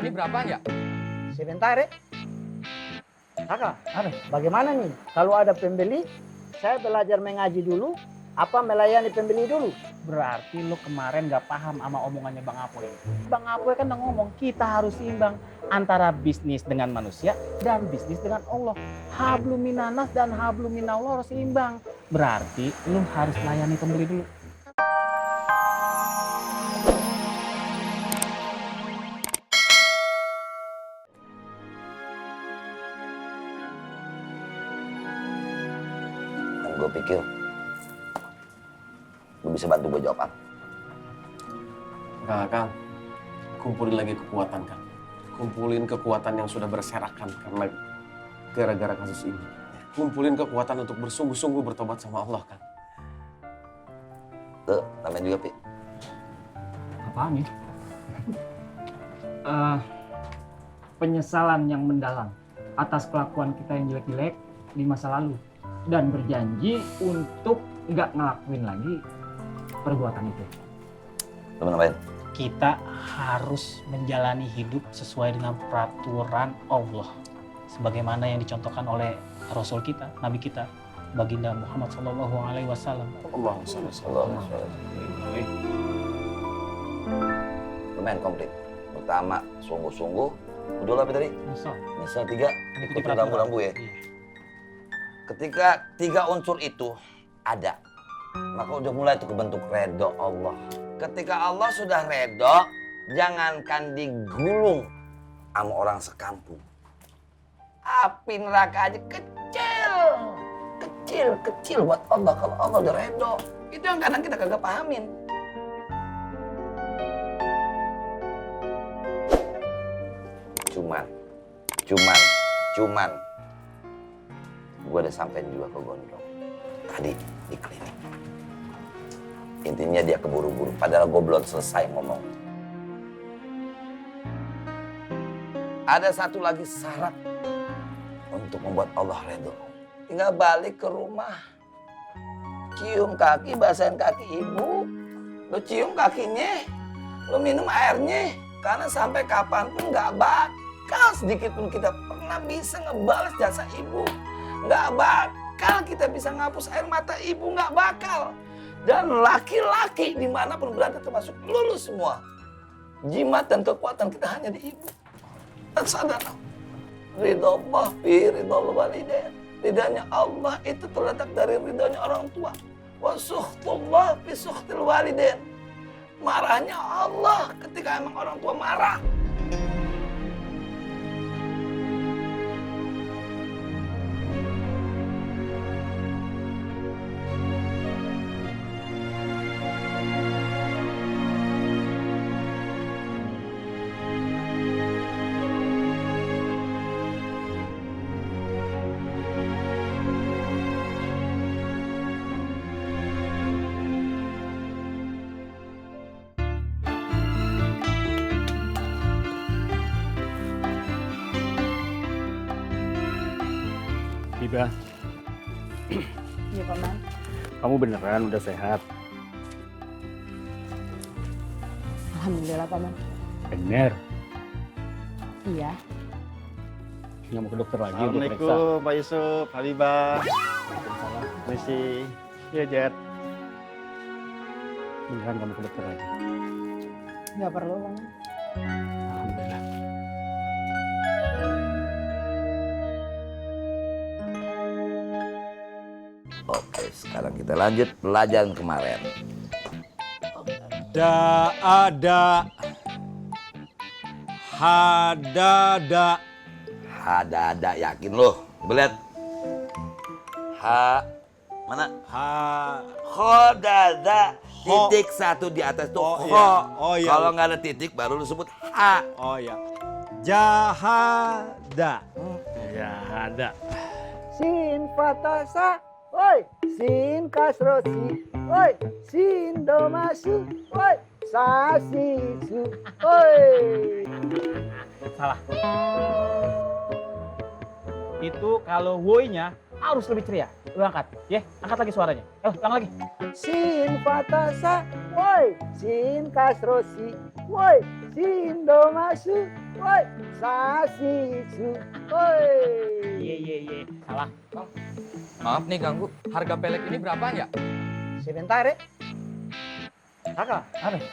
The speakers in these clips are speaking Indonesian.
Ini berapa ya? Sebentar ya. Kakak, bagaimana nih? Kalau ada pembeli, saya belajar mengaji dulu, apa melayani pembeli dulu? Berarti lu kemarin gak paham sama omongannya Bang Apoy. Bang Apoy kan udah ngomong kita harus seimbang antara bisnis dengan manusia dan bisnis dengan Allah. Hablum minanas dan hablum minallah harus seimbang. Berarti lu harus layani pembeli dulu. Dan gue pikir lu bisa bantu gue jawab apa? Enggak, Kang. Kumpulin lagi kekuatan, Kang. Kumpulin kekuatan yang sudah berserakan karena gara-gara kasus ini. Kumpulin kekuatan untuk bersungguh-sungguh bertobat sama Allah, Kang. Tuh, tambahin juga, Pi. Apaan nih? Penyesalan yang mendalam atas kelakuan kita yang jelek-jelek di masa lalu. Dan berjanji untuk nggak ngelakuin lagi perbuatan itu. Lu mau ngapain? Kita harus menjalani hidup sesuai dengan peraturan Allah. Sebagaimana yang dicontohkan oleh Rasul kita, Nabi kita, Baginda Muhammad SAW. Allah Lumayan komplit. Pertama, sungguh-sungguh. Kedua apa tadi? Misal 3, ikuti rambu-rambu ya. Ketika 3 unsur itu ada, maka udah mulai tuh kebentuk redho Allah. Ketika Allah sudah redho, jangankan digulung sama orang sekampung. Api neraka aja kecil buat Allah kalau Allah udah redho. Itu yang kadang kita kagak pahamin. Cuman gue udah sampein juga ke Gondrong tadi di klinik. Intinya dia keburu-buru, padahal gue belum selesai ngomong. Ada satu lagi syarat untuk membuat Allah redho. Tinggal balik ke rumah, cium kaki, basahin kaki ibu, lu cium kakinya, lu minum airnya, karena sampai kapanpun gak bakal sedikit pun kita pernah bisa ngebalas jasa ibu. Nggak bakal kita bisa ngapus air mata ibu, nggak bakal. Dan laki-laki dimanapun berada termasuk lulu semua. Jimat dan kekuatan kita hanya di ibu. Dan sadar, ridho Allah fi ridho walidain. Ridhanya Allah itu terletak dari ridhonya orang tua. Wa sukhtullah fi sukhtil walidain. Marahnya Allah ketika emang orang tua marah. Biba, Iya, Paman. kamu beneran udah sehat? Alhamdulillah, Paman. Bener. Iya. Nggak mau ke dokter lagi untuk periksa? Assalamualaikum Pak Yusuf, Habibah. Misi. Iya, Jet. Beneran kamu ke dokter lagi? Nggak perlu, Paman. Alhamdulillah. Oke, sekarang kita lanjut pelajaran kemarin. Ada. Hadada. Hadada, yakin lo? Belet. Mana? Khodada. Titik satu di atas tuh Oh, kho. iya. Oh, iya. Kalau nggak ada titik baru lu sebut ha. Oh ya. Jahada. Ya, ada. Sin fatasa, woi. Sin kasrosi, woi. Sin domasu, woi. Sasisu, woi. Salah. Itu kalau woi-nya harus lebih ceria. Lu angkat, ya. Angkat lagi suaranya. Ulang lagi. Sin fatasa, woi. Sin kasrosi, woi. Sin domasu, woi, sasisu, woi. Iya. Salah. Maaf nih ganggu, harga pelek ini berapa ya? Sebentar ya. Kakak,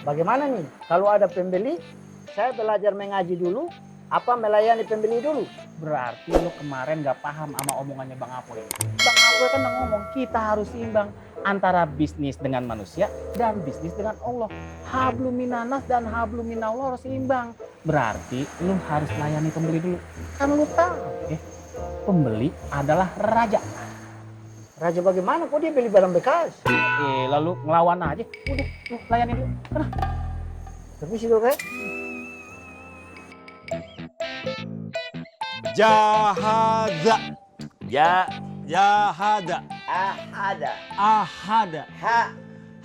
bagaimana nih? Kalau ada pembeli, saya belajar mengaji dulu, apa melayani pembeli dulu? Berarti lu kemarin gak paham sama omongannya Bang Apoy. Bang Apoy kan ngomong kita harus seimbang antara bisnis dengan manusia dan bisnis dengan Allah. Hablum minanas dan hablum minallah harus seimbang. Berarti lu harus layani pembeli dulu. Kan lu tahu pembeli adalah raja. Raja bagaimana? Kok dia beli barang bekas? Lalu ngelawan aja. Udah, lu layani dulu. Kenapa? Tapi sih kayak Jahaza. Ya, Jahada. ada. Ahada. Ha,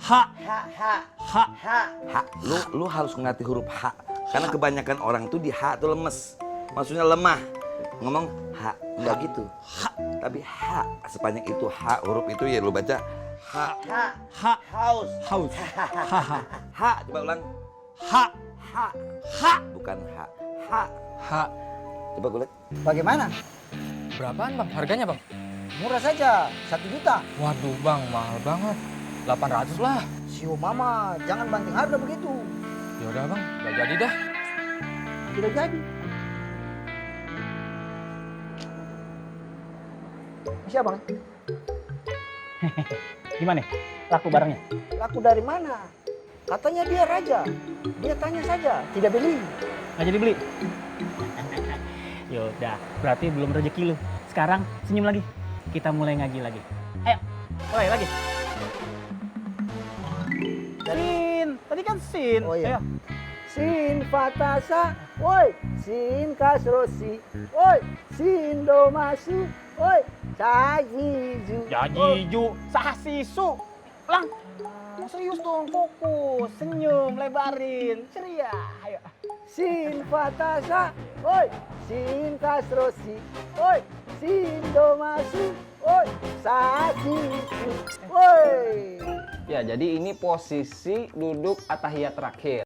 Ha. ha, ha, Ha. ha. ha. Lu harus ngerti huruf H. Karena kebanyakan orang tuh di H tuh lemes. Maksudnya lemah. Ngomong H, enggak gitu. Tapi H, sepanjang itu H, huruf itu ya lu baca H. Ha, Ha. haus. Haus. Ha. Ha. H, coba ulang. Ha. H, Ha. bukan H. H. Ha. Coba gue lihat. Bagaimana? Berapaan bang? Harganya bang? Murah saja, 1 juta. Waduh bang, mahal banget. 800 lah. Sio mama, jangan banting harga begitu. Yaudah bang, gak jadi dah. Tidak jadi. Siapa? Bang? Gimana? Laku barangnya? Laku dari mana? Katanya dia raja. Dia tanya saja, tidak beli. Nggak jadi beli? Yaudah, berarti belum rezeki lu. Sekarang senyum lagi. Kita mulai ngaji lagi. Ayo, mulai lagi. Sin, tadi kan sin. Oh iya. Ayo. Sin fatasa, woi, sin kasrosi, woi, sin domasu, woi, sajiju. Jajiju, sasisu. Lang, serius dong, fokus, senyum, lebarin, ceria. Ayo. Sin fatasa, woi, sin kasrosi, woi, sin domasu, woi, sajiju, woi. Ya, jadi ini posisi duduk atahiyat terakhir.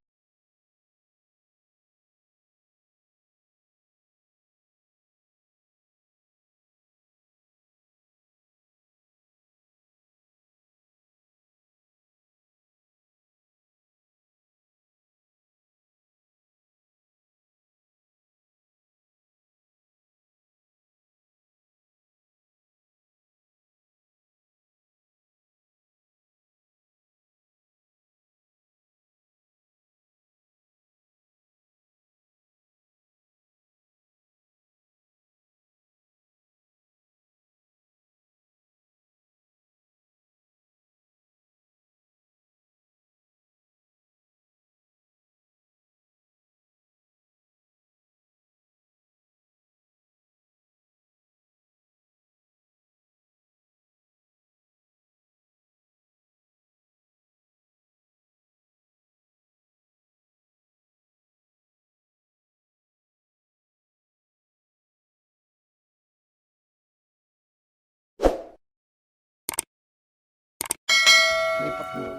Lipat dulu.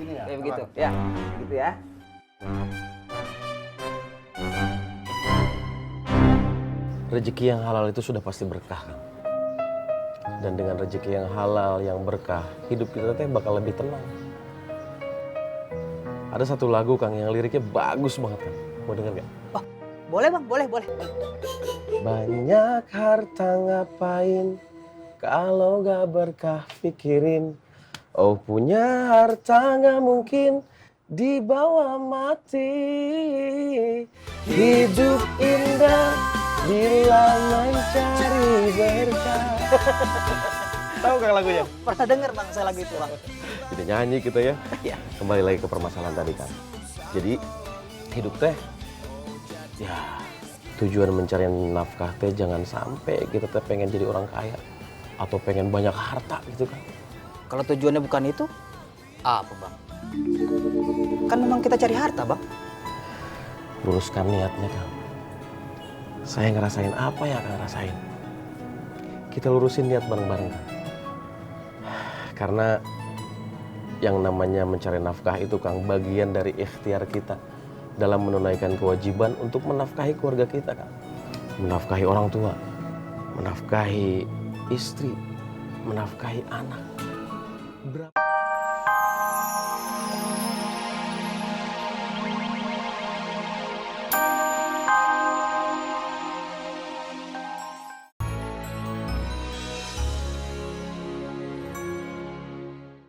Ya begitu, ya, gitu ya. Rezeki yang halal itu sudah pasti berkah, Kang. Dan dengan rezeki yang halal, yang berkah, hidup kita teh bakal lebih tenang. Ada satu lagu, Kang, yang liriknya bagus banget, Kang. Mau denger gak? Boleh bang, boleh. Banyak harta ngapain kalau gak berkah pikirin. Oh punya harta gak mungkin dibawa mati. Hidup indah bila mencari berkah. Tahu gak lagunya? Pernah dengar bang saya lagu itu bang. Kita nyanyi kita ya. Kembali lagi ke permasalahan tadi kan. Jadi hidup teh ya tujuan mencari nafkah teh jangan sampai kita teh pengen jadi orang kaya atau pengen banyak harta gitu kan. Kalau tujuannya bukan itu, apa bang? Kan memang kita cari harta bang. Luruskan niatnya Kang. Saya ngerasain apa yang Kang rasain. Kita lurusin niat bareng-bareng Kang. Karena yang namanya mencari nafkah itu Kang bagian dari ikhtiar kita dalam menunaikan kewajiban untuk menafkahi keluarga kita, Kang. Menafkahi orang tua, menafkahi istri, menafkahi anak.